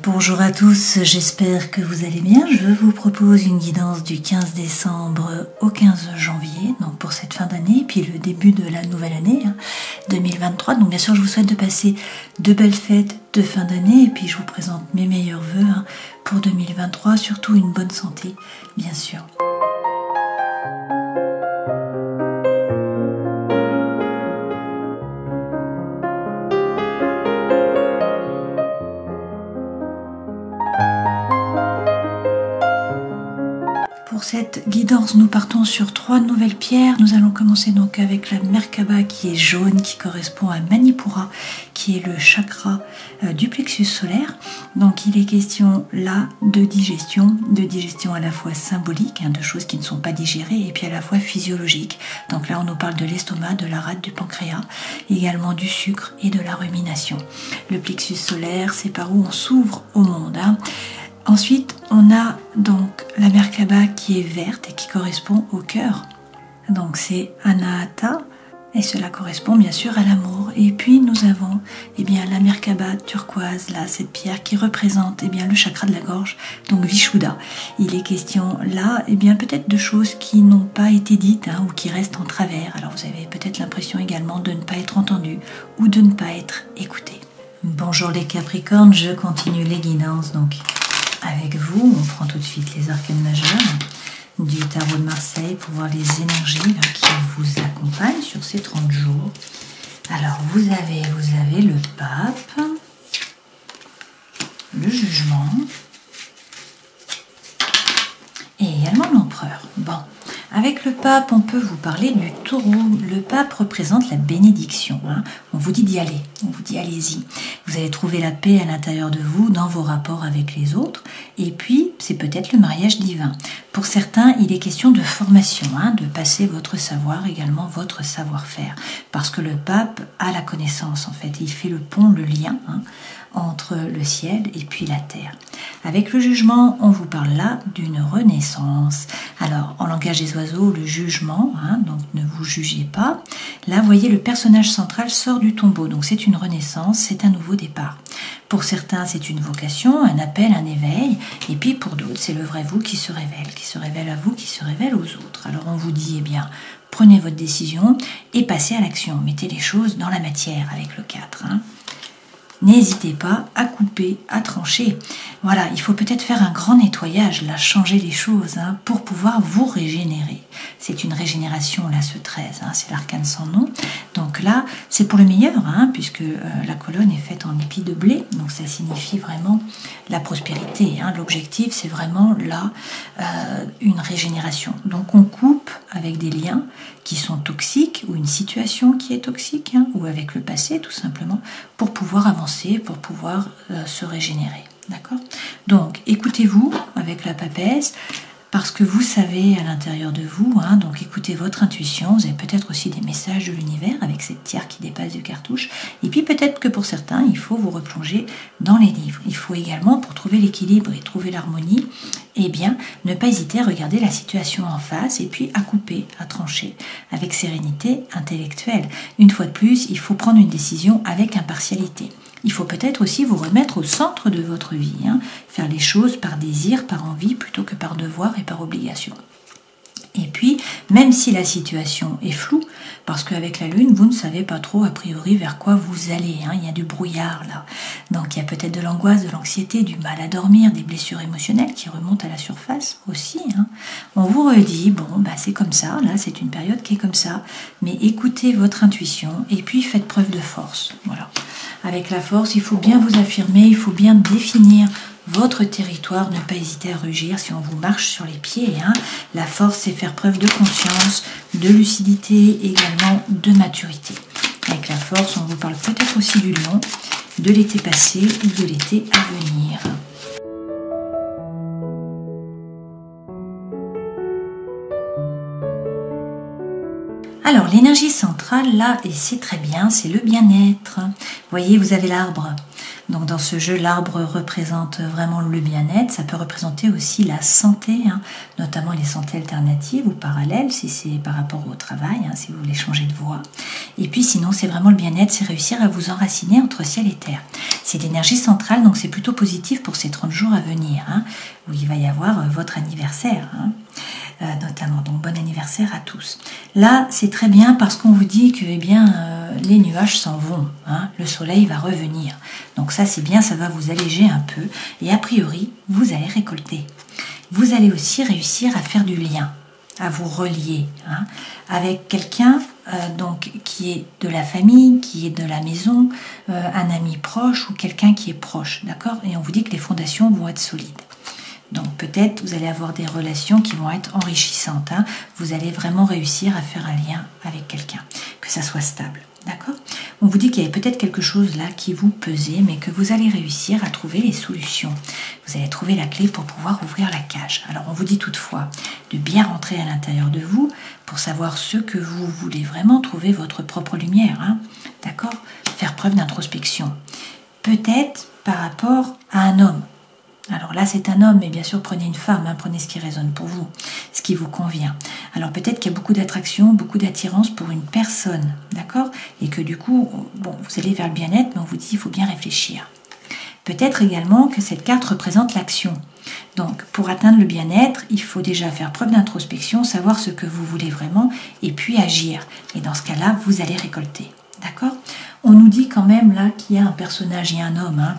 Bonjour à tous, j'espère que vous allez bien. Je vous propose une guidance du 15 décembre au 15 janvier, donc pour cette fin d'année, puis le début de la nouvelle année 2023. Donc bien sûr, je vous souhaite de passer de belles fêtes de fin d'année, et puis je vous présente mes meilleurs vœux pour 2023, surtout une bonne santé, bien sûr. Pour cette guidance, nous partons sur 3 nouvelles pierres. Nous allons commencer donc avec la Merkaba qui est jaune, qui correspond à Manipura, qui est le chakra du plexus solaire. Donc il est question là de digestion à la fois symbolique, de choses qui ne sont pas digérées, et puis à la fois physiologique. Donc là on nous parle de l'estomac, de la rate, du pancréas, également du sucre et de la rumination. Le plexus solaire, c'est par où on s'ouvre au monde. Ensuite, on a donc la Merkaba qui est verte et qui correspond au cœur. Donc c'est Anahata et cela correspond bien sûr à l'amour. Et puis nous avons la Merkaba turquoise, là, cette pierre qui représente le chakra de la gorge, donc Vishuddha. Il est question là peut-être de choses qui n'ont pas été dites ou qui restent en travers. Alors vous avez peut-être l'impression également de ne pas être entendu ou de ne pas être écouté. Bonjour les Capricornes, je continue les guidances donc. Avec vous, on prend tout de suite les arcanes majeures du tarot de Marseille pour voir les énergies qui vous accompagnent sur ces 30 jours. Alors, vous avez le pape, le jugement et également l'empereur. Bon, avec le pape, on peut vous parler du taureau. Le pape représente la bénédiction. On vous dit d'y aller, on vous dit allez-y. Vous allez trouver la paix à l'intérieur de vous, dans vos rapports avec les autres. Et puis, c'est peut-être le mariage divin. Pour certains, il est question de formation, de passer votre savoir, également votre savoir-faire. Parce que le pape a la connaissance, en fait. Il fait le pont, le lien entre le ciel et puis la terre. Avec le jugement, on vous parle là d'une renaissance. Alors, en langage des oiseaux, le jugement, donc ne vous jugez pas. Là, vous voyez, le personnage central sort du tombeau. Donc, c'est une renaissance, c'est un nouveau départ. Pour certains, c'est une vocation, un appel, un éveil. Et puis, pour d'autres, c'est le vrai vous qui se révèle à vous, qui se révèle aux autres. Alors, on vous dit, prenez votre décision et passez à l'action. Mettez les choses dans la matière avec le 4. N'hésitez pas à couper, à trancher. Voilà, il faut peut-être faire un grand nettoyage, là, changer les choses pour pouvoir vous régénérer. C'est une régénération, là, ce 13, c'est l'arcane sans nom. Donc là, c'est pour le meilleur, puisque la colonne est faite en épi de blé, donc ça signifie vraiment la prospérité. L'objectif, c'est vraiment là une régénération. Donc on coupe avec des liens qui sont toxiques, ou une situation qui est toxique, ou avec le passé, tout simplement, pour pouvoir avancer, pour pouvoir se régénérer. D'accord ? Donc, écoutez-vous avec la papesse, parce que vous savez à l'intérieur de vous, donc écoutez votre intuition, vous avez peut-être aussi des messages de l'univers avec cette tiare qui dépasse du cartouche, et puis peut-être que pour certains, il faut vous replonger dans les livres. Il faut également, pour trouver l'équilibre et trouver l'harmonie, ne pas hésiter à regarder la situation en face et puis à couper, à trancher, avec sérénité intellectuelle. Une fois de plus, il faut prendre une décision avec impartialité. Il faut peut-être aussi vous remettre au centre de votre vie, faire les choses par désir, par envie, plutôt que par devoir et par obligation. Et puis, même si la situation est floue, parce qu'avec la Lune, vous ne savez pas trop a priori vers quoi vous allez, il y a du brouillard là. Donc il y a peut-être de l'angoisse, de l'anxiété, du mal à dormir, des blessures émotionnelles qui remontent à la surface aussi. On vous redit, c'est comme ça, là c'est une période qui est comme ça, mais écoutez votre intuition et puis faites preuve de force. Voilà. Avec la force, il faut bien vous affirmer, il faut bien définir votre territoire, ne pas hésiter à rugir si on vous marche sur les pieds. La force, c'est faire preuve de conscience, de lucidité, également de maturité. Avec la force, on vous parle peut-être aussi du lion, de l'été passé ou de l'été à venir. Alors, l'énergie centrale, là, et c'est très bien, c'est le bien-être. Vous voyez, vous avez l'arbre. Donc dans ce jeu, l'arbre représente vraiment le bien-être. Ça peut représenter aussi la santé, notamment les santé alternatives ou parallèles, si c'est par rapport au travail, si vous voulez changer de voie. Et puis sinon, c'est vraiment le bien-être, c'est réussir à vous enraciner entre ciel et terre. C'est l'énergie centrale, donc c'est plutôt positif pour ces 30 jours à venir, hein, où il va y avoir votre anniversaire, hein, notamment. Donc bon anniversaire à tous. Là, c'est très bien parce qu'on vous dit que les nuages s'en vont, hein, le soleil va revenir. Donc ça, c'est bien, ça va vous alléger un peu. Et a priori, vous allez récolter. Vous allez aussi réussir à faire du lien, à vous relier, hein, avec quelqu'un donc qui est de la famille, qui est de la maison, un ami proche ou quelqu'un qui est proche, d'accord? Et on vous dit que les fondations vont être solides. Donc peut-être vous allez avoir des relations qui vont être enrichissantes, hein. Vous allez vraiment réussir à faire un lien avec quelqu'un, que ça soit stable, d'accord? On vous dit qu'il y avait peut-être quelque chose là qui vous pesait, mais que vous allez réussir à trouver les solutions. Vous allez trouver la clé pour pouvoir ouvrir la cage. Alors on vous dit toutefois de bien rentrer à l'intérieur de vous pour savoir ce que vous voulez vraiment, trouver votre propre lumière, hein, d'accord? Faire preuve d'introspection. Peut-être par rapport à un homme. Alors là, c'est un homme, mais bien sûr, prenez une femme, hein, prenez ce qui résonne pour vous, ce qui vous convient. Alors peut-être qu'il y a beaucoup d'attraction, beaucoup d'attirance pour une personne, d'accord? Et que du coup, bon, vous allez vers le bien-être, mais on vous dit qu'il faut bien réfléchir. Peut-être également que cette carte représente l'action. Donc, pour atteindre le bien-être, il faut déjà faire preuve d'introspection, savoir ce que vous voulez vraiment, et puis agir. Et dans ce cas-là, vous allez récolter, d'accord? On nous dit quand même là qu'il y a un personnage, il y a un homme, hein,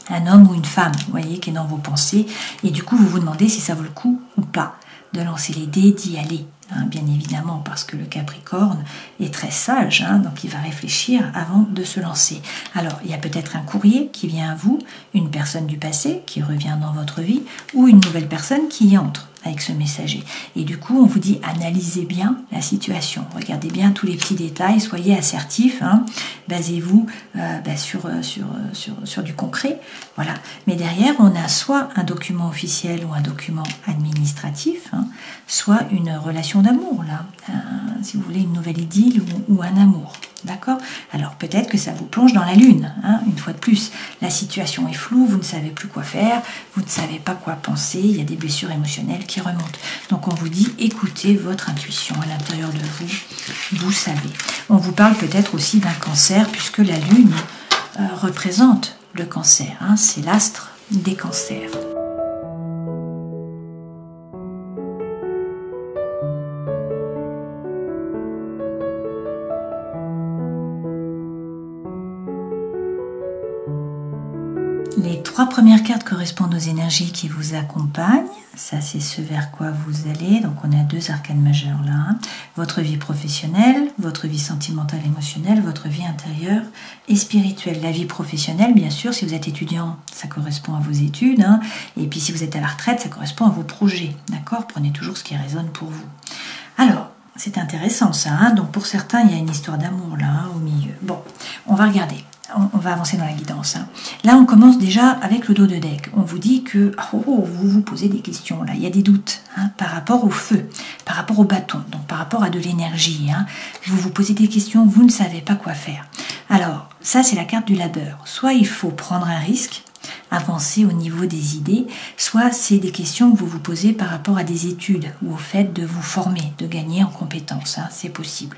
un homme ou une femme, vous voyez, qui est dans vos pensées, et du coup vous vous demandez si ça vaut le coup ou pas de lancer les dés, d'y aller, hein, bien évidemment, parce que le Capricorne est très sage, hein, donc il va réfléchir avant de se lancer. Alors il y a peut-être un courrier qui vient à vous, une personne du passé qui revient dans votre vie, ou une nouvelle personne qui y entre avec ce messager. Et du coup, on vous dit, analysez bien la situation. Regardez bien tous les petits détails, soyez assertifs, hein, basez-vous sur du concret. Voilà. Mais derrière, on a soit un document officiel ou un document administratif, hein, soit une relation d'amour, là. Si vous voulez, une nouvelle idylle ou un amour. D'accord? Alors peut-être que ça vous plonge dans la lune, hein, une fois de plus. La situation est floue, vous ne savez plus quoi faire, vous ne savez pas quoi penser, il y a des blessures émotionnelles qui remontent. Donc on vous dit, écoutez votre intuition à l'intérieur de vous, vous savez. On vous parle peut-être aussi d'un cancer, puisque la lune représente le cancer, hein, c'est l'astre des cancers. Les 3 premières cartes correspondent aux énergies qui vous accompagnent. Ça, c'est ce vers quoi vous allez. Donc, on a 2 arcanes majeures là. Hein. Votre vie professionnelle, votre vie sentimentale, émotionnelle, votre vie intérieure et spirituelle. La vie professionnelle, bien sûr, si vous êtes étudiant, ça correspond à vos études. Hein. Et puis, si vous êtes à la retraite, ça correspond à vos projets. D'accord? Prenez toujours ce qui résonne pour vous. Alors, c'est intéressant ça. Hein. Donc, pour certains, il y a une histoire d'amour là, hein, au milieu. Bon, on va regarder. On va avancer dans la guidance. Hein. Là, on commence déjà avec le dos de deck. On vous dit que vous vous posez des questions. Là, il y a des doutes, hein, par rapport au feu, par rapport au bâton, donc par rapport à de l'énergie. Hein. Vous vous posez des questions, vous ne savez pas quoi faire. Alors, ça, c'est la carte du labeur. Soit il faut prendre un risque, avancer au niveau des idées, soit c'est des questions que vous vous posez par rapport à des études ou au fait de vous former, de gagner en compétences. Hein, c'est possible.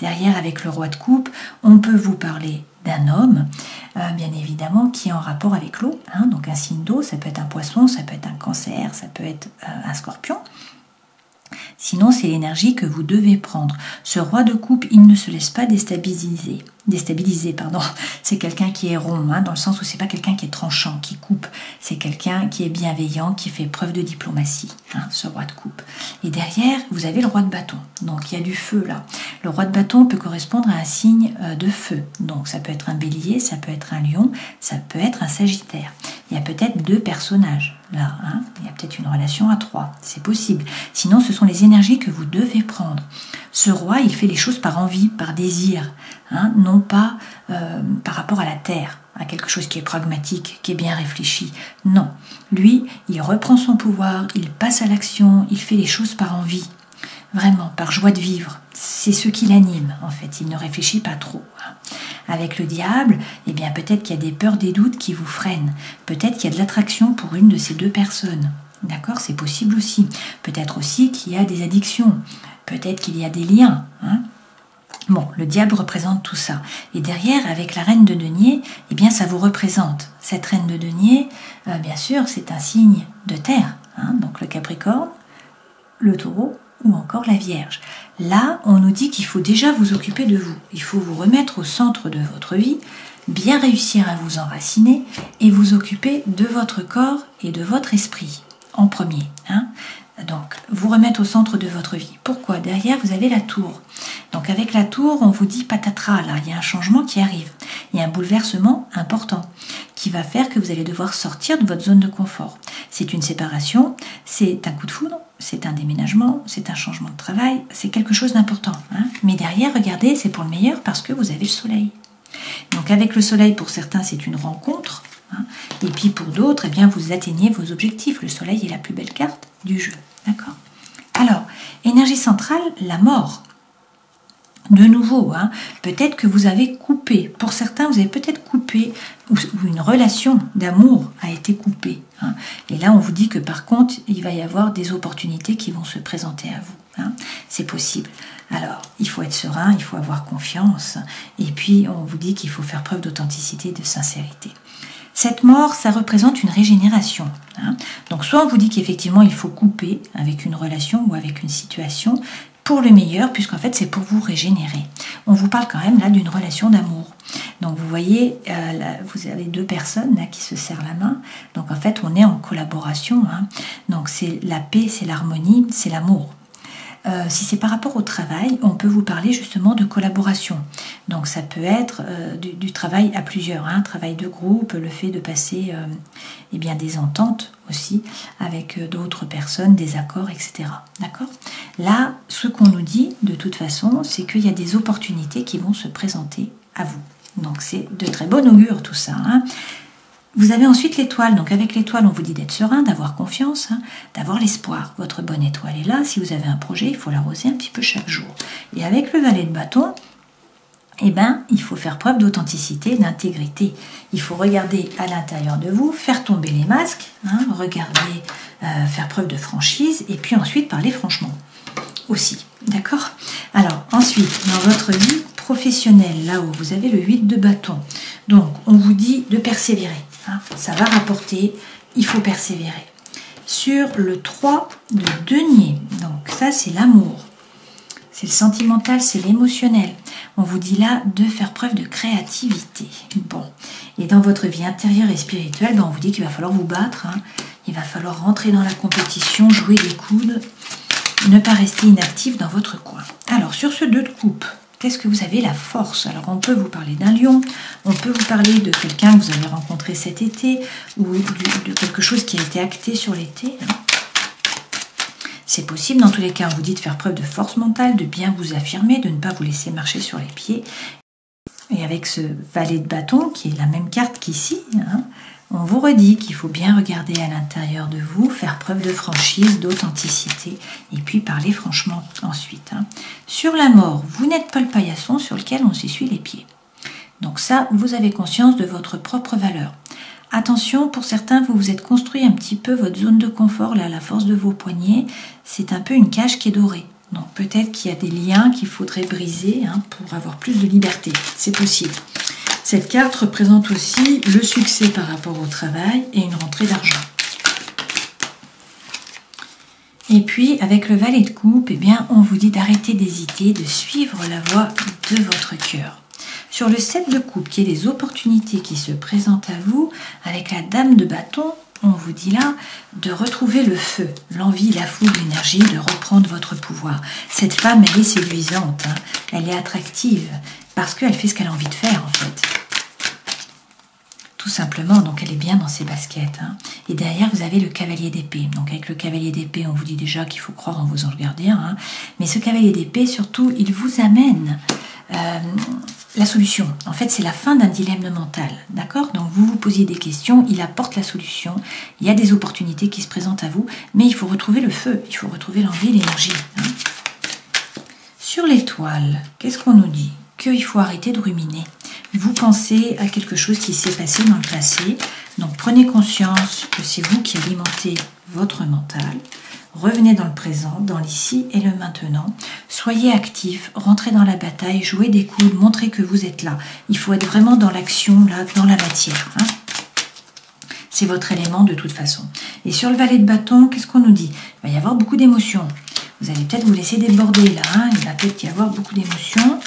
Derrière, avec le roi de coupe, on peut vous parler d'un homme, bien évidemment, qui est en rapport avec l'eau. Hein, donc un signe d'eau, ça peut être un poisson, ça peut être un cancer, ça peut être un scorpion. Sinon, c'est l'énergie que vous devez prendre. Ce roi de coupe, il ne se laisse pas déstabiliser. C'est quelqu'un qui est rond, hein, dans le sens où c'est pas quelqu'un qui est tranchant, qui coupe. C'est quelqu'un qui est bienveillant, qui fait preuve de diplomatie, hein, ce roi de coupe. Et derrière, vous avez le roi de bâton. Donc, il y a du feu là. Le roi de bâton peut correspondre à un signe de feu. Donc, ça peut être un bélier, ça peut être un lion, ça peut être un sagittaire. Il y a peut-être 2 personnages là. Hein. Il y a peut-être une relation à 3. C'est possible. Sinon, ce sont les énergies que vous devez prendre. Ce roi, il fait les choses par envie, par désir, hein, non pas par rapport à la terre, à quelque chose qui est pragmatique, qui est bien réfléchi. Non. Lui, il reprend son pouvoir, il passe à l'action, il fait les choses par envie. Vraiment, par joie de vivre. C'est ce qui l'anime, en fait. Il ne réfléchit pas trop. Hein. Avec le diable, eh bien, peut-être qu'il y a des peurs, des doutes qui vous freinent. Peut-être qu'il y a de l'attraction pour une de ces 2 personnes. D'accord? C'est possible aussi. Peut-être aussi qu'il y a des addictions. Peut-être qu'il y a des liens. Hein. Bon, le diable représente tout ça. Et derrière, avec la reine de denier, eh bien, ça vous représente. Cette reine de denier, bien sûr, c'est un signe de terre. Hein, donc le Capricorne, le Taureau ou encore la Vierge. Là, on nous dit qu'il faut déjà vous occuper de vous. Il faut vous remettre au centre de votre vie, bien réussir à vous enraciner et vous occuper de votre corps et de votre esprit en premier. Hein. Donc, vous remettre au centre de votre vie. Pourquoi? Derrière, vous avez la tour. Donc, avec la tour, on vous dit patatras, là, il y a un changement qui arrive. Il y a un bouleversement important qui va faire que vous allez devoir sortir de votre zone de confort. C'est une séparation, c'est un coup de foudre, c'est un déménagement, c'est un changement de travail, c'est quelque chose d'important. Hein. Mais derrière, regardez, c'est pour le meilleur parce que vous avez le soleil. Donc, avec le soleil, pour certains, c'est une rencontre. Hein. Et puis, pour d'autres, eh bien, vous atteignez vos objectifs. Le soleil est la plus belle carte du jeu. D'accord? Alors, énergie centrale, la mort. De nouveau, hein, peut-être que vous avez coupé. Pour certains, vous avez peut-être coupé ou une relation d'amour a été coupée. Hein. Et là, on vous dit que par contre, il va y avoir des opportunités qui vont se présenter à vous. Hein. C'est possible. Alors, il faut être serein, il faut avoir confiance. Et puis, on vous dit qu'il faut faire preuve d'authenticité et de sincérité. Cette mort, ça représente une régénération. Hein. Donc, soit on vous dit qu'effectivement, il faut couper avec une relation ou avec une situation pour le meilleur, puisqu'en fait, c'est pour vous régénérer. On vous parle quand même là d'une relation d'amour. Donc, vous voyez, là, vous avez deux personnes là, qui se serrent la main. Donc, en fait, on est en collaboration. Hein. Donc, c'est la paix, c'est l'harmonie, c'est l'amour. Si c'est par rapport au travail, on peut vous parler justement de collaboration. Donc ça peut être du travail à plusieurs, hein, travail de groupe, le fait de passer eh bien, des ententes aussi avec d'autres personnes, des accords, etc. D'accord ? Là, ce qu'on nous dit de toute façon, c'est qu'il y a des opportunités qui vont se présenter à vous. Donc c'est de très bon augure tout ça. Hein. Vous avez ensuite l'étoile. Donc avec l'étoile, on vous dit d'être serein, d'avoir confiance, hein, d'avoir l'espoir. Votre bonne étoile est là. Si vous avez un projet, il faut l'arroser un petit peu chaque jour. Et avec le valet de bâton, eh ben, il faut faire preuve d'authenticité, d'intégrité. Il faut regarder à l'intérieur de vous, faire tomber les masques, hein, regarder, faire preuve de franchise, et puis ensuite parler franchement aussi. D'accord ? Alors ensuite, dans votre vie professionnelle, là où vous avez le 8 de bâton, donc on vous dit de persévérer. Hein, ça va rapporter, il faut persévérer. Sur le 3 de denier, donc ça c'est l'amour, c'est le sentimental, c'est l'émotionnel. On vous dit là de faire preuve de créativité. Bon, et dans votre vie intérieure et spirituelle, ben on vous dit qu'il va falloir vous battre, hein, il va falloir rentrer dans la compétition, jouer des coudes, ne pas rester inactif dans votre coin. Alors sur ce 2 de coupe, qu'est-ce que vous avez? La force. Alors on peut vous parler d'un lion, on peut vous parler de quelqu'un que vous avez rencontré cet été, ou de quelque chose qui a été acté sur l'été. C'est possible, dans tous les cas, on vous dit de faire preuve de force mentale, de bien vous affirmer, de ne pas vous laisser marcher sur les pieds. Et avec ce valet de bâton, qui est la même carte qu'ici, hein, on vous redit qu'il faut bien regarder à l'intérieur de vous, faire preuve de franchise, d'authenticité, et puis parler franchement ensuite. Hein. Sur la mort, vous n'êtes pas le paillasson sur lequel on s'essuie les pieds. Donc ça, vous avez conscience de votre propre valeur. Attention, pour certains, vous vous êtes construit un petit peu votre zone de confort, là, à la force de vos poignets. C'est un peu une cage qui est dorée. Donc peut-être qu'il y a des liens qu'il faudrait briser, hein, pour avoir plus de liberté. C'est possible. Cette carte représente aussi le succès par rapport au travail et une rentrée d'argent. Et puis, avec le valet de coupe, eh bien, on vous dit d'arrêter d'hésiter, de suivre la voie de votre cœur. Sur le 7 de coupe, qui est les opportunités qui se présentent à vous, avec la dame de bâton, on vous dit là de retrouver le feu, l'envie, la foule, l'énergie, de reprendre votre pouvoir. Cette femme, elle est séduisante, hein, elle est attractive, parce qu'elle fait ce qu'elle a envie de faire, en fait. Tout simplement, donc elle est bien dans ses baskets. Hein. Et derrière, vous avez le cavalier d'épée. Donc avec le cavalier d'épée, on vous dit déjà qu'il faut croire en vos anges gardiens. Hein. Mais ce cavalier d'épée, surtout, il vous amène la solution. En fait, c'est la fin d'un dilemme mental. D'accord ? Donc vous vous posiez des questions, il apporte la solution. Il y a des opportunités qui se présentent à vous, mais il faut retrouver le feu, il faut retrouver l'envie, l'énergie. Hein. Sur l'étoile, qu'est-ce qu'on nous dit ? Qu'il faut arrêter de ruminer. Vous pensez à quelque chose qui s'est passé dans le passé, donc prenez conscience que c'est vous qui alimentez votre mental, revenez dans le présent, dans l'ici et le maintenant. Soyez actifs, rentrez dans la bataille, jouez des coudes, montrez que vous êtes là. Il faut être vraiment dans l'action, là, dans la matière. Hein. C'est votre élément de toute façon. Et sur le valet de bâton, qu'est-ce qu'on nous dit? Il va y avoir beaucoup d'émotions. Vous allez peut-être vous laisser déborder là. Hein. Il va peut-être y avoir beaucoup d'émotions.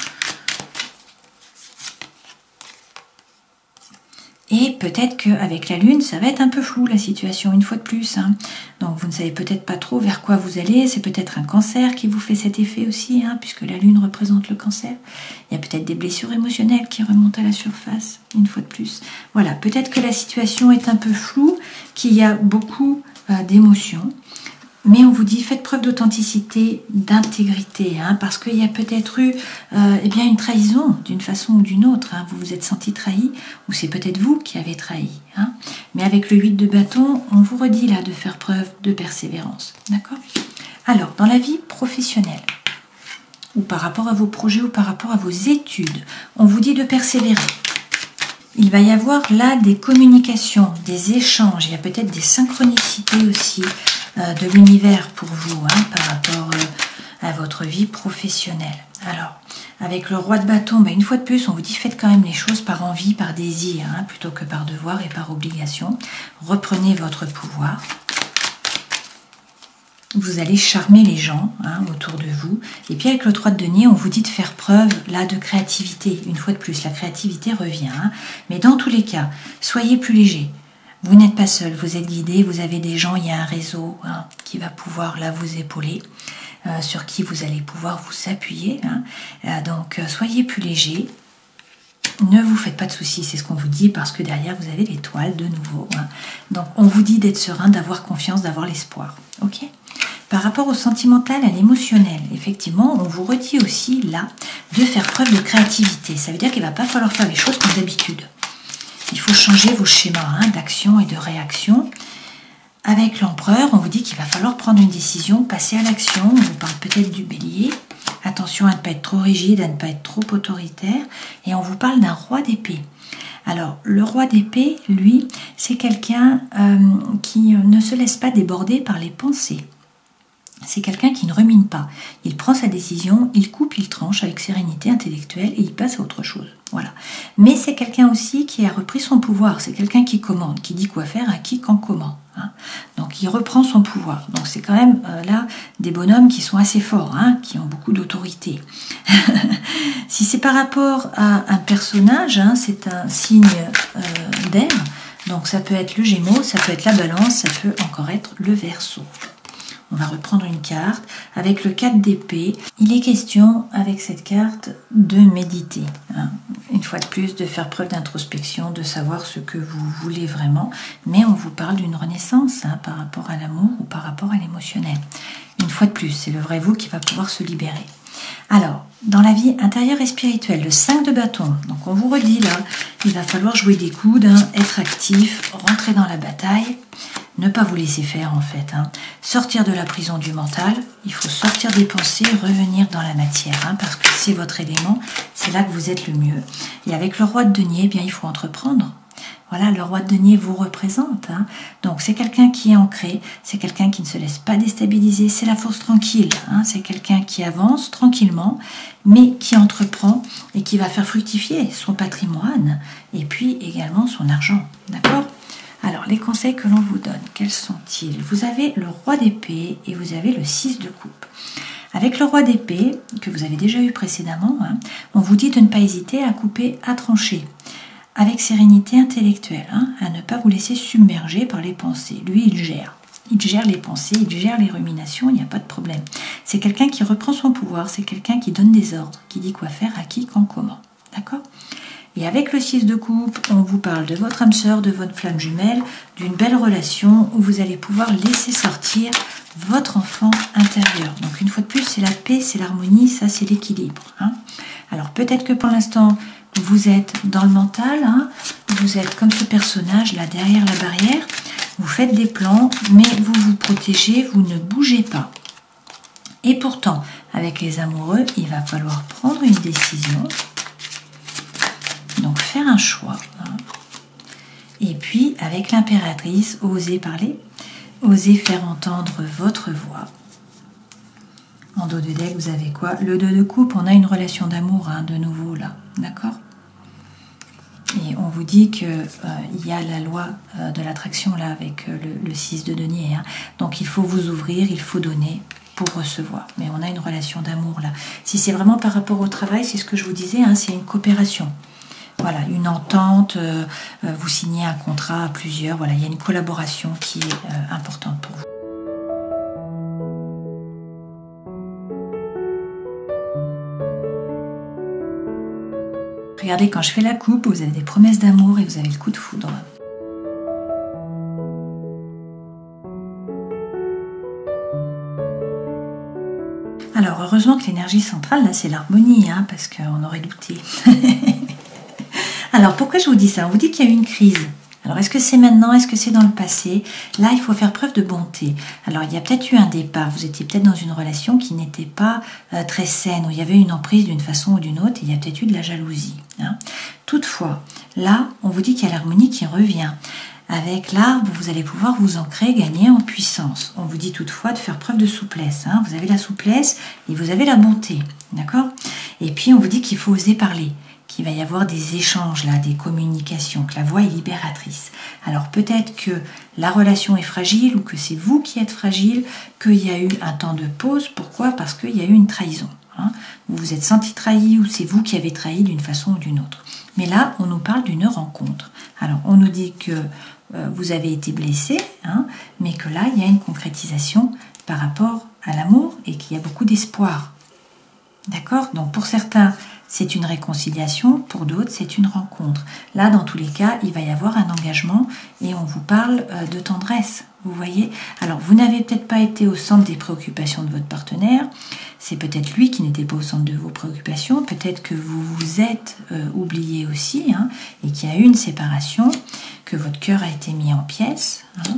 Et peut-être qu'avec la lune, ça va être un peu flou la situation, une fois de plus. Hein. Donc vous ne savez peut-être pas trop vers quoi vous allez. C'est peut-être un cancer qui vous fait cet effet aussi, hein, puisque la lune représente le cancer. Il y a peut-être des blessures émotionnelles qui remontent à la surface, une fois de plus. Voilà, peut-être que la situation est un peu floue, qu'il y a beaucoup d'émotions. Mais on vous dit, faites preuve d'authenticité, d'intégrité, hein, parce qu'il y a peut-être eu eh bien une trahison d'une façon ou d'une autre. Hein. Vous vous êtes senti trahi, ou c'est peut-être vous qui avez trahi. Hein. Mais avec le 8 de bâton, on vous redit là de faire preuve de persévérance. D'accord? Alors, dans la vie professionnelle, ou par rapport à vos projets, ou par rapport à vos études, on vous dit de persévérer. Il va y avoir là des communications, des échanges, il y a peut-être des synchronicités aussi de l'univers pour vous, hein, par rapport à votre vie professionnelle. Alors, avec le roi de bâton, bah, une fois de plus, on vous dit faites quand même les choses par envie, par désir, hein, plutôt que par devoir et par obligation. Reprenez votre pouvoir. Vous allez charmer les gens, hein, autour de vous. Et puis avec le 3 de denier, on vous dit de faire preuve là de créativité. Une fois de plus, la créativité revient. Hein. Mais dans tous les cas, soyez plus léger. Vous n'êtes pas seul, vous êtes guidé, vous avez des gens, il y a un réseau, hein, qui va pouvoir là vous épauler, sur qui vous allez pouvoir vous appuyer. Hein. Donc soyez plus léger. Ne vous faites pas de soucis, c'est ce qu'on vous dit, parce que derrière vous avez l'étoile de nouveau. Hein. Donc on vous dit d'être serein, d'avoir confiance, d'avoir l'espoir. Ok ? Par rapport au sentimental, à l'émotionnel, effectivement, on vous redit aussi là de faire preuve de créativité. Ça veut dire qu'il ne va pas falloir faire les choses comme d'habitude. Il faut changer vos schémas, hein, d'action et de réaction. Avec l'empereur, on vous dit qu'il va falloir prendre une décision, passer à l'action. On vous parle peut-être du bélier. Attention à ne pas être trop rigide, à ne pas être trop autoritaire. Et on vous parle d'un roi d'épée. Alors, le roi d'épée, lui, c'est quelqu'un qui ne se laisse pas déborder par les pensées. C'est quelqu'un qui ne rumine pas. Il prend sa décision, il coupe, il tranche avec sérénité intellectuelle et il passe à autre chose. Voilà. Mais c'est quelqu'un aussi qui a repris son pouvoir. C'est quelqu'un qui commande, qui dit quoi faire, à qui, quand, comment. Hein. Donc il reprend son pouvoir. Donc c'est quand même là des bonhommes qui sont assez forts, hein, qui ont beaucoup d'autorité. Si c'est par rapport à un personnage, hein, c'est un signe d'air. Donc ça peut être le Gémeaux, ça peut être la Balance, ça peut encore être le Verseau. On va reprendre une carte. Avec le 4 d'épée, il est question, avec cette carte, de méditer. Hein. Une fois de plus, de faire preuve d'introspection, de savoir ce que vous voulez vraiment. Mais on vous parle d'une renaissance, hein, par rapport à l'amour ou par rapport à l'émotionnel. Une fois de plus, c'est le vrai vous qui va pouvoir se libérer. Alors, dans la vie intérieure et spirituelle, le 5 de bâton, donc on vous redit là, il va falloir jouer des coudes, hein, être actif, rentrer dans la bataille, ne pas vous laisser faire en fait, hein. Sortir de la prison du mental, il faut sortir des pensées, revenir dans la matière, hein, parce que c'est votre élément, c'est là que vous êtes le mieux. Et avec le roi de denier, eh bien, il faut entreprendre. Voilà, le roi de denier vous représente. Hein. Donc c'est quelqu'un qui est ancré, c'est quelqu'un qui ne se laisse pas déstabiliser, c'est la force tranquille. Hein. C'est quelqu'un qui avance tranquillement, mais qui entreprend et qui va faire fructifier son patrimoine et puis également son argent. D'accord ? Alors les conseils que l'on vous donne, quels sont-ils? Vous avez le roi d'épée et vous avez le 6 de coupe. Avec le roi d'épée, que vous avez déjà eu précédemment, hein, on vous dit de ne pas hésiter à couper, à trancher. Avec sérénité intellectuelle, hein, à ne pas vous laisser submerger par les pensées. Lui, il gère. Il gère les pensées, il gère les ruminations, il n'y a pas de problème. C'est quelqu'un qui reprend son pouvoir, c'est quelqu'un qui donne des ordres, qui dit quoi faire, à qui, quand, comment. D'accord ? Et avec le 6 de coupe, on vous parle de votre âme sœur, de votre flamme jumelle, d'une belle relation où vous allez pouvoir laisser sortir votre enfant intérieur. Donc une fois de plus, c'est la paix, c'est l'harmonie, ça c'est l'équilibre. Hein. Alors peut-être que pour l'instant, vous êtes dans le mental, hein, vous êtes comme ce personnage là derrière la barrière, vous faites des plans, mais vous vous protégez, vous ne bougez pas. Et pourtant, avec les amoureux, il va falloir prendre une décision, donc faire un choix. Hein. Et puis, avec l'impératrice, oser parler, osez faire entendre votre voix. En dos de deck, vous avez quoi? Le 2 de coupe, on a une relation d'amour, hein, de nouveau là, d'accord? Et on vous dit qu'il y a la loi de l'attraction là avec le 6 de denier. Hein. Donc il faut vous ouvrir, il faut donner pour recevoir. Mais on a une relation d'amour là. Si c'est vraiment par rapport au travail, c'est ce que je vous disais, hein, c'est une coopération. Voilà, une entente, vous signez un contrat à plusieurs. Voilà, il y a une collaboration qui est importante pour vous. Regardez, quand je fais la coupe, vous avez des promesses d'amour et vous avez le coup de foudre. Alors, heureusement que l'énergie centrale, là, c'est l'harmonie, hein, parce qu'on aurait douté. Alors, pourquoi je vous dis ça? On vous dit qu'il y a eu une crise. Alors, est-ce que c'est maintenant? Est-ce que c'est dans le passé? Là, il faut faire preuve de bonté. Alors, il y a peut-être eu un départ. Vous étiez peut-être dans une relation qui n'était pas très saine, où il y avait une emprise d'une façon ou d'une autre, et il y a peut-être eu de la jalousie. Hein. Toutefois, là, on vous dit qu'il y a l'harmonie qui revient. Avec l'arbre, vous allez pouvoir vous ancrer, gagner en puissance. On vous dit toutefois de faire preuve de souplesse. Hein. Vous avez la souplesse et vous avez la bonté. D'accord? Et puis, on vous dit qu'il faut oser parler. Qu'il va y avoir des échanges là, des communications, que la voix est libératrice. Alors peut-être que la relation est fragile ou que c'est vous qui êtes fragile, qu'il y a eu un temps de pause. Pourquoi? Parce qu'il y a eu une trahison. Hein. Vous vous êtes senti trahi ou c'est vous qui avez trahi d'une façon ou d'une autre. Mais là, on nous parle d'une rencontre. Alors on nous dit que vous avez été blessé, hein, mais que là, il y a une concrétisation par rapport à l'amour et qu'il y a beaucoup d'espoir. D'accord? Donc pour certains, c'est une réconciliation, pour d'autres, c'est une rencontre. Là, dans tous les cas, il va y avoir un engagement et on vous parle de tendresse, vous voyez. Alors, vous n'avez peut-être pas été au centre des préoccupations de votre partenaire, c'est peut-être lui qui n'était pas au centre de vos préoccupations, peut-être que vous vous êtes oublié aussi, hein, et qu'il y a eu une séparation, que votre cœur a été mis en pièces, hein.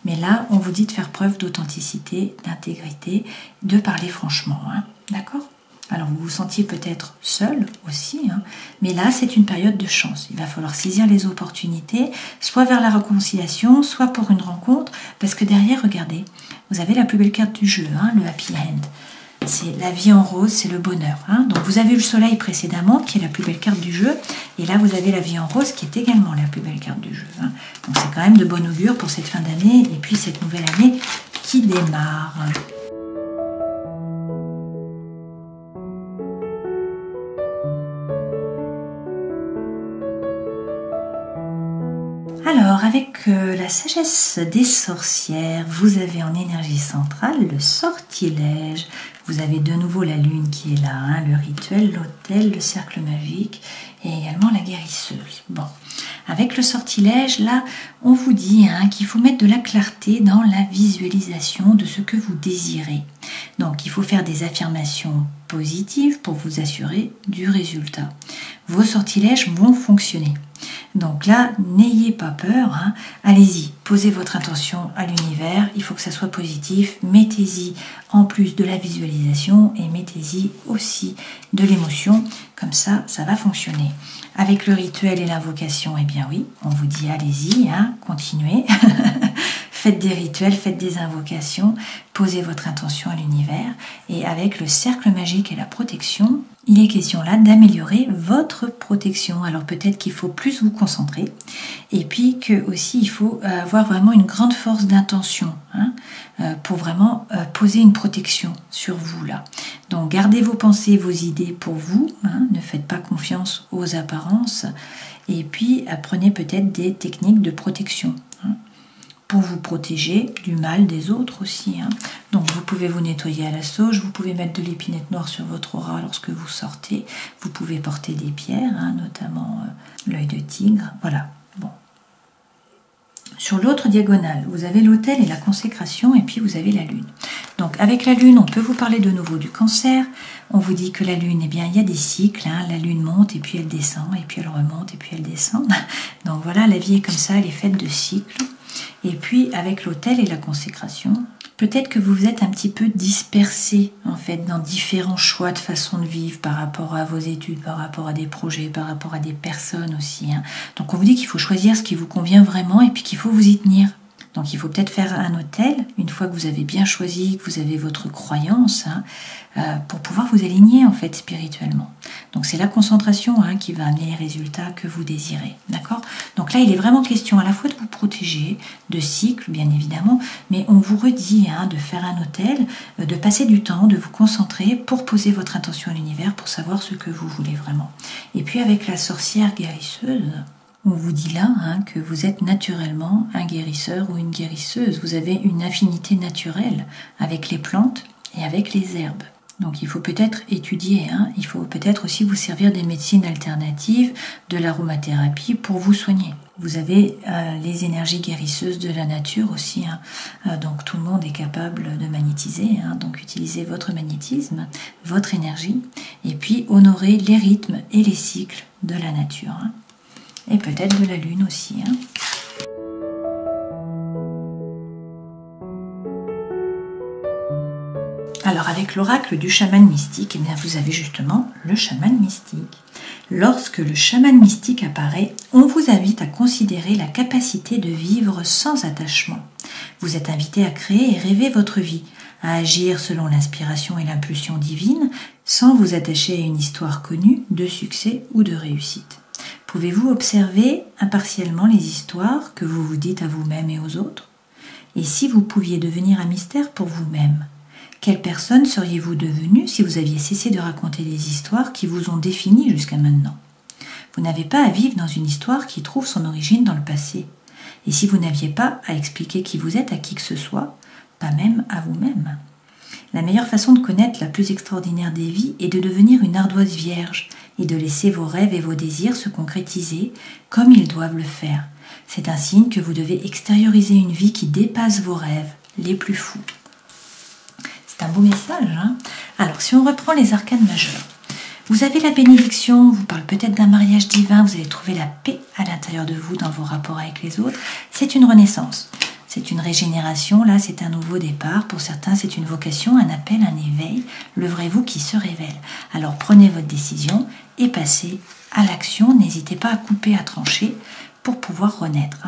Mais là, on vous dit de faire preuve d'authenticité, d'intégrité, de parler franchement, hein, d'accord ? Alors vous vous sentiez peut-être seul aussi, hein, mais là c'est une période de chance. Il va falloir saisir les opportunités, soit vers la réconciliation, soit pour une rencontre, parce que derrière, regardez, vous avez la plus belle carte du jeu, hein, le happy end. C'est la vie en rose, c'est le bonheur. Hein. Donc vous avez eu le soleil précédemment, qui est la plus belle carte du jeu, et là vous avez la vie en rose, qui est également la plus belle carte du jeu. Hein. Donc c'est quand même de bon augure pour cette fin d'année, et puis cette nouvelle année qui démarre. Alors, avec la sagesse des sorcières, vous avez en énergie centrale le sortilège. Vous avez de nouveau la lune qui est là, hein, le rituel, l'autel, le cercle magique et également la guérisseuse. Bon, avec le sortilège, là, on vous dit hein, qu'il faut mettre de la clarté dans la visualisation de ce que vous désirez. Donc, il faut faire des affirmations positives pour vous assurer du résultat. Vos sortilèges vont fonctionner. Donc là, n'ayez pas peur, hein. Allez-y, posez votre intention à l'univers, il faut que ça soit positif, mettez-y en plus de la visualisation et mettez-y aussi de l'émotion, comme ça, ça va fonctionner. Avec le rituel et l'invocation, eh bien oui, on vous dit allez-y, hein, continuez, faites des rituels, faites des invocations, posez votre intention à l'univers et avec le cercle magique et la protection, il est question là d'améliorer votre protection. Alors peut-être qu'il faut plus vous concentrer et puis que aussi il faut avoir vraiment une grande force d'intention hein, pour vraiment poser une protection sur vous là. Donc gardez vos pensées, vos idées pour vous, hein, ne faites pas confiance aux apparences et puis apprenez peut-être des techniques de protection. Hein, pour vous protéger du mal des autres aussi. Hein. Donc vous pouvez vous nettoyer à la sauge, vous pouvez mettre de l'épinette noire sur votre aura lorsque vous sortez, vous pouvez porter des pierres, hein, notamment l'œil de tigre. Voilà. Bon. Sur l'autre diagonale, vous avez l'autel et la consécration, et puis vous avez la lune. Donc avec la lune, on peut vous parler de nouveau du cancer. On vous dit que la lune, eh bien, il y a des cycles. Hein. La lune monte, et puis elle descend, et puis elle remonte, et puis elle descend. Donc voilà, la vie est comme ça, elle est faite de cycles. Et puis avec l'autel et la consécration, peut-être que vous vous êtes un petit peu dispersé en fait dans différents choix de façon de vivre par rapport à vos études, par rapport à des projets, par rapport à des personnes aussi. Hein. Donc on vous dit qu'il faut choisir ce qui vous convient vraiment et puis qu'il faut vous y tenir. Donc il faut peut-être faire un hôtel, une fois que vous avez bien choisi, que vous avez votre croyance, pour pouvoir vous aligner en fait spirituellement. Donc c'est la concentration qui va amener les résultats que vous désirez. D'accord? Donc là, il est vraiment question à la fois de vous protéger, de cycles bien évidemment, mais on vous redit de faire un hôtel, de passer du temps, de vous concentrer pour poser votre intention à l'univers, pour savoir ce que vous voulez vraiment. Et puis avec la sorcière guérisseuse, on vous dit là que vous êtes naturellement un guérisseur ou une guérisseuse. Vous avez une affinité naturelle avec les plantes et avec les herbes. Donc il faut peut-être étudier, il faut peut-être aussi vous servir des médecines alternatives, de l'aromathérapie pour vous soigner. Vous avez les énergies guérisseuses de la nature aussi, donc tout le monde est capable de magnétiser, donc utilisez votre magnétisme, votre énergie, et puis honorez les rythmes et les cycles de la nature, et peut-être de la lune aussi. Alors avec l'oracle du chaman mystique, vous avez justement le chaman mystique. Lorsque le chaman mystique apparaît, on vous invite à considérer la capacité de vivre sans attachement. Vous êtes invité à créer et rêver votre vie, à agir selon l'inspiration et l'impulsion divine, sans vous attacher à une histoire connue de succès ou de réussite. Pouvez-vous observer impartialement les histoires que vous vous dites à vous-même et aux autres? Et si vous pouviez devenir un mystère pour vous-même, quelle personne seriez-vous devenu si vous aviez cessé de raconter les histoires qui vous ont défini jusqu'à maintenant? Vous n'avez pas à vivre dans une histoire qui trouve son origine dans le passé. Et si vous n'aviez pas à expliquer qui vous êtes à qui que ce soit, pas même à vous-même. La meilleure façon de connaître la plus extraordinaire des vies est de devenir une ardoise vierge et de laisser vos rêves et vos désirs se concrétiser comme ils doivent le faire. C'est un signe que vous devez extérioriser une vie qui dépasse vos rêves les plus fous. C'est un beau message. Alors, si on reprend les arcanes majeures, vous avez la bénédiction, on vous parle peut-être d'un mariage divin, vous allez trouver la paix à l'intérieur de vous dans vos rapports avec les autres. C'est une renaissance, c'est une régénération, là c'est un nouveau départ. Pour certains, c'est une vocation, un appel, un éveil, le vrai vous qui se révèle. Alors, prenez votre décision et passez à l'action. N'hésitez pas à couper, à trancher pour pouvoir renaître,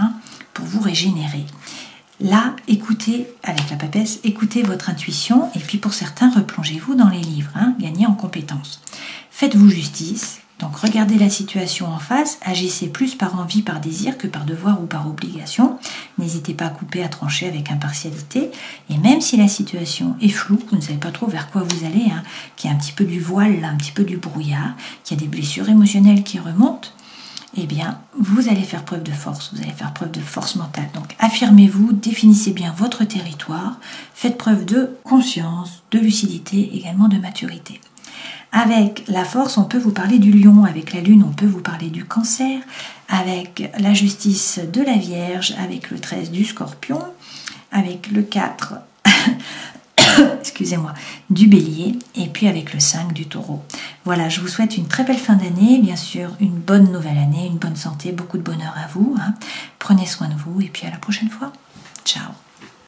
pour vous régénérer. Là, écoutez, avec la papesse, écoutez votre intuition et puis pour certains, replongez-vous dans les livres, gagnez en compétences. Faites-vous justice, donc regardez la situation en face, agissez plus par envie, par désir que par devoir ou par obligation. N'hésitez pas à couper, à trancher avec impartialité. Et même si la situation est floue, vous ne savez pas trop vers quoi vous allez, qu'il y a un petit peu du voile, un petit peu du brouillard, qu'il y a des blessures émotionnelles qui remontent, eh bien, vous allez faire preuve de force, vous allez faire preuve de force mentale. Donc, affirmez-vous, définissez bien votre territoire, faites preuve de conscience, de lucidité, également de maturité. Avec la force, on peut vous parler du lion, avec la lune, on peut vous parler du cancer, avec la justice de la Vierge, avec le 13 du scorpion, avec le 4... excusez-moi, du bélier et puis avec le 5 du taureau. Voilà, je vous souhaite une très belle fin d'année, bien sûr, une bonne nouvelle année, une bonne santé, beaucoup de bonheur à vous. Prenez soin de vous et puis à la prochaine fois. Ciao.